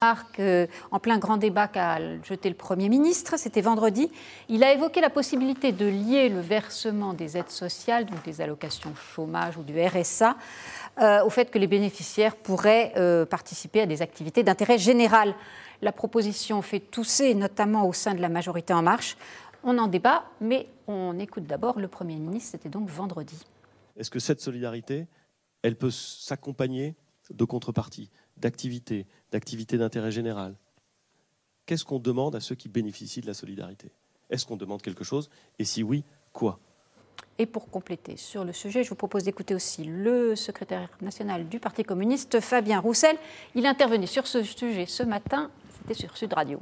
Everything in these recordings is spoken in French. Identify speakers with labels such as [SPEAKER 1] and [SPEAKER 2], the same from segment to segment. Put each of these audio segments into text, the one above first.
[SPEAKER 1] En plein grand débat qu'a jeté le Premier ministre, c'était vendredi. Il a évoqué la possibilité de lier le versement des aides sociales, donc des allocations chômage ou du RSA, au fait que les bénéficiaires pourraient participer à des activités d'intérêt général. La proposition fait tousser, notamment au sein de la majorité En Marche. On en débat, mais on écoute d'abord le Premier ministre. C'était donc vendredi.
[SPEAKER 2] Est-ce que cette solidarité, elle peut s'accompagner de contreparties, d'activités d'intérêt général? Qu'est-ce qu'on demande à ceux qui bénéficient de la solidarité? Est-ce qu'on demande quelque chose? Et si oui, quoi?
[SPEAKER 1] Et pour compléter sur le sujet, je vous propose d'écouter aussi le secrétaire national du Parti communiste, Fabien Roussel. Il intervenait sur ce sujet ce matin, c'était sur Sud Radio.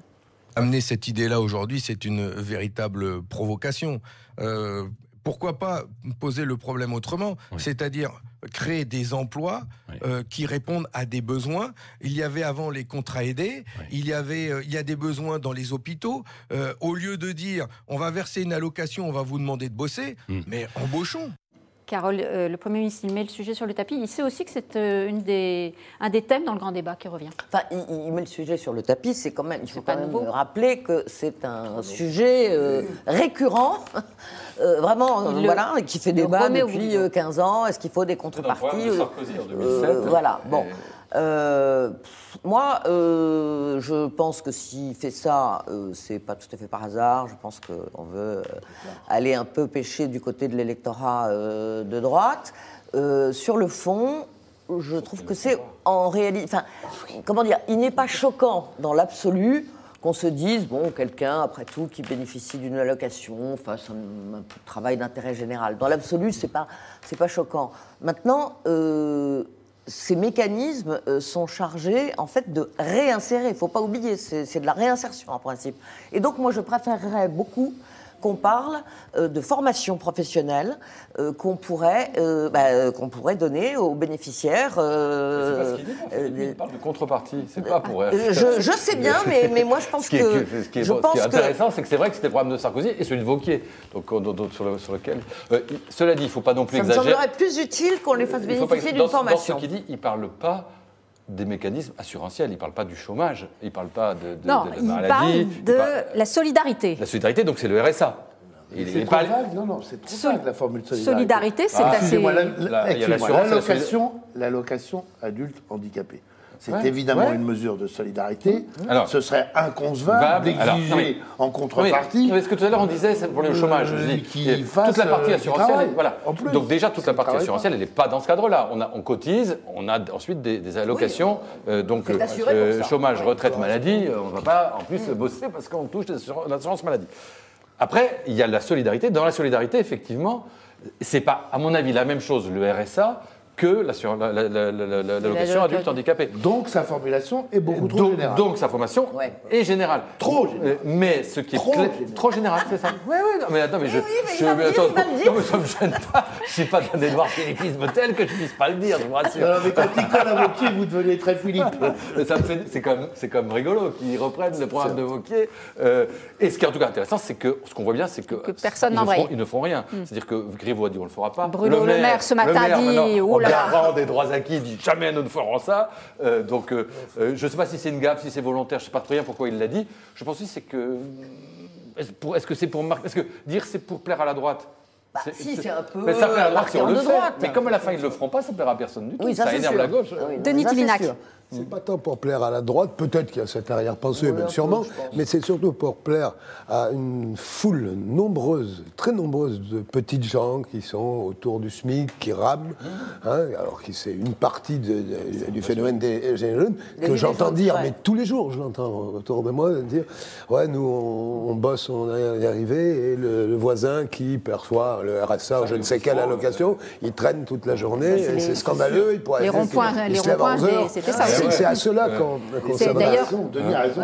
[SPEAKER 3] Amener cette idée-là aujourd'hui, c'est une véritable provocation. Pourquoi pas poser le problème autrement, c'est-à-dire créer des emplois qui répondent à des besoins. Il y avait avant les contrats aidés, il y a des besoins dans les hôpitaux. Au lieu de dire on va verser une allocation, on va vous demander de bosser, mais embauchons.
[SPEAKER 1] Carole, le Premier ministre, il met le sujet sur le tapis. Il sait aussi que c'est un des thèmes dans le grand débat qui revient.
[SPEAKER 4] Enfin, il met le sujet sur le tapis, c'est quand même, il faut quand même rappeler que c'est un sujet récurrent, vraiment, voilà, qui fait débat depuis 15 ans. Est-ce qu'il faut des contreparties?
[SPEAKER 5] Sarkozy en 2007.
[SPEAKER 4] Voilà, bon. Moi, je pense que s'il fait ça, c'est pas tout à fait par hasard. Je pense qu'on veut aller un peu pêcher du côté de l'électorat de droite. Sur le fond, je trouve que c'est en réalité... Enfin, comment dire, il n'est pas choquant dans l'absolu qu'on se dise, bon, quelqu'un, après tout, qui bénéficie d'une allocation, fasse un travail d'intérêt général. Dans l'absolu, c'est pas choquant. Maintenant... ces mécanismes sont chargés, en fait, de réinsérer. Il ne faut pas oublier, c'est de la réinsertion, en principe. Et donc, moi, je préférerais beaucoup qu'on parle de formation professionnelle qu'on pourrait donner aux bénéficiaires.
[SPEAKER 5] C'est pas ce qu'il dit, en fait. Il parle de contrepartie. C'est pas pour...
[SPEAKER 4] je sais bien, mais moi, je pense que...
[SPEAKER 5] Ce qui est intéressant, c'est que c'est vrai que c'était le programme de Sarkozy et celui de Wauquiez, sur lequel... cela dit, il ne faut pas non plus exagérer.
[SPEAKER 4] Ça me semblerait plus utile qu'on les fasse bénéficier d'une formation.
[SPEAKER 5] Dans ce qu'il dit, il ne parle pas des mécanismes assurantiels, il ne parle pas du chômage, il ne parle pas de
[SPEAKER 1] la maladie. Il parle de la solidarité.
[SPEAKER 5] La solidarité, donc c'est le RSA.
[SPEAKER 6] C'est trop vague, non, c'est trop vague la formule solidarité.
[SPEAKER 1] C'est assez...
[SPEAKER 6] L'allocation adulte handicapé. C'est évidemment une mesure de solidarité. Alors, ce serait inconcevable d'exiger en contrepartie...
[SPEAKER 5] Mais ce que tout à l'heure on disait, c'est pour le chômage. Toute la partie assurantielle, voilà. Donc déjà, toute la partie assurantielle, elle n'est pas dans ce cadre-là. On cotise, on a ensuite des allocations. Donc chômage, retraite, maladie, on ne va pas en plus bosser parce qu'on touche l'assurance maladie. Après, il y a la solidarité. Dans la solidarité, effectivement, c'est pas, à mon avis, la même chose, le RSA, que l'allocation adulte handicapé.
[SPEAKER 6] Donc sa formulation est beaucoup trop générale.
[SPEAKER 5] Donc sa formation est générale.
[SPEAKER 6] Trop générale.
[SPEAKER 5] Mais ce qui est trop général, c'est ça. Oui, non, mais attends, mais ça me gêne pas. Je n'ai pas d'un Édouard philippisme tel que je puisse pas le dire, je vous rassure.
[SPEAKER 6] Non, mais quand il colle à Wauquiez, vous devenez très Philippe.
[SPEAKER 5] C'est quand même rigolo qu'ils reprennent le programme de Wauquiez. Et ce qui est en tout cas intéressant, c'est que ce qu'on voit bien, c'est que
[SPEAKER 1] personne
[SPEAKER 5] ils ne font rien. C'est-à-dire que Griveaux a dit on le fera pas.
[SPEAKER 1] Bruno Le Maire ce matin dit
[SPEAKER 5] garant des droits acquis, il dit jamais nous ne ferons ça. Donc, je ne sais pas si c'est une gaffe, si c'est volontaire, je ne sais pas très bien pourquoi il l'a dit. Je pense aussi c'est que. Est-ce que c'est pour marquer. Est-ce que dire c'est pour plaire à la droite?
[SPEAKER 4] Si, c'est un peu.
[SPEAKER 5] Mais ça plaît à la droite si on le fait.
[SPEAKER 4] Droite.
[SPEAKER 5] Mais comme à la fin ils ne le feront pas, ça ne plaira à personne du tout.
[SPEAKER 4] Oui,
[SPEAKER 5] ça énerve la gauche.
[SPEAKER 4] Oui,
[SPEAKER 1] Denis Tillinac.
[SPEAKER 7] C'est pas tant pour plaire à la droite, peut-être qu'il y a cette arrière-pensée, même sûrement, mais c'est surtout pour plaire à une foule nombreuse, très nombreuse de petites gens qui sont autour du SMIC, qui rament, alors que c'est une partie du phénomène des jeunes, que j'entends dire, mais tous les jours je l'entends autour de moi, dire ouais, nous on bosse, on est arrivé, et le voisin qui perçoit le RSA ou je ne sais quelle allocation, il traîne toute la journée, et c'est scandaleux, il pourrait
[SPEAKER 1] les ronds-points, c'était ça.
[SPEAKER 7] C'est à cela qu'on s'adresse.
[SPEAKER 6] Denis a raison,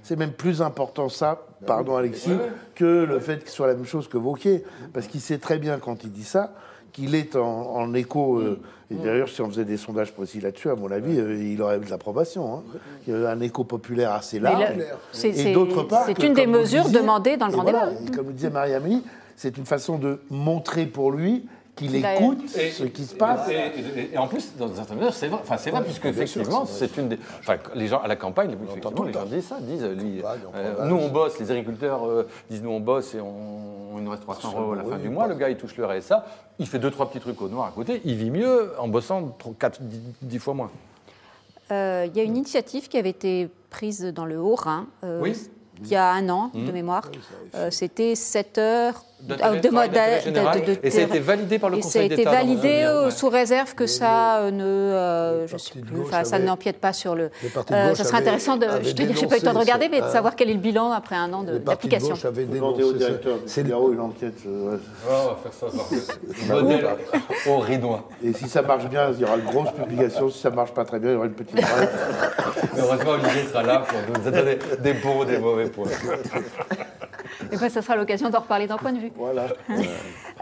[SPEAKER 6] c'est même plus important ça, pardon Alexis, que le fait qu'il soit la même chose que Wauquiez. Parce qu'il sait très bien quand il dit ça, qu'il est en écho, et d'ailleurs si on faisait des sondages précis là-dessus, à mon avis, il aurait eu de l'approbation. Il y a un écho populaire assez large. Et d'autre part,
[SPEAKER 1] c'est une des mesures demandées dans le grand débat.
[SPEAKER 6] Comme le disait Marie-Amélie, c'est une façon de montrer pour lui qu'il écoute ce qui se passe.
[SPEAKER 5] Et en plus, dans un certain mesure, c'est vrai, puisque effectivement, c'est une des. Enfin, les gens à la campagne, effectivement, les gens disent ça, nous on bosse, les agriculteurs disent nous on bosse et il nous reste 300 € à la fin du mois, le gars il touche le RSA, il fait 2-3 petits trucs au noir à côté, il vit mieux en bossant 10 fois moins.
[SPEAKER 1] Il y a une initiative qui avait été prise dans le Haut-Rhin. Il y a un an, de mémoire. C'était 7 heures de mode
[SPEAKER 5] et ça a été validé par le Conseil d'État.
[SPEAKER 1] Et ça a été validé sous réserve que ça ça n'empiète pas sur le. Ça serait intéressant de. Je te dis que je n'ai pas eu le temps de regarder, mais de savoir quel est le bilan après un an d'application.
[SPEAKER 6] Demandez au directeur de Figaro une enquête.
[SPEAKER 5] On va faire ça. Modèle au Rinois.
[SPEAKER 6] Et si ça marche bien, il y aura une grosse publication. Si ça ne marche pas très bien, il y aura une petite brève.
[SPEAKER 5] Heureusement, Olivier sera là pour nous donner des bons ou des mauvais points.
[SPEAKER 1] Et ça sera l'occasion d'en reparler d'un point de vue.
[SPEAKER 6] Voilà.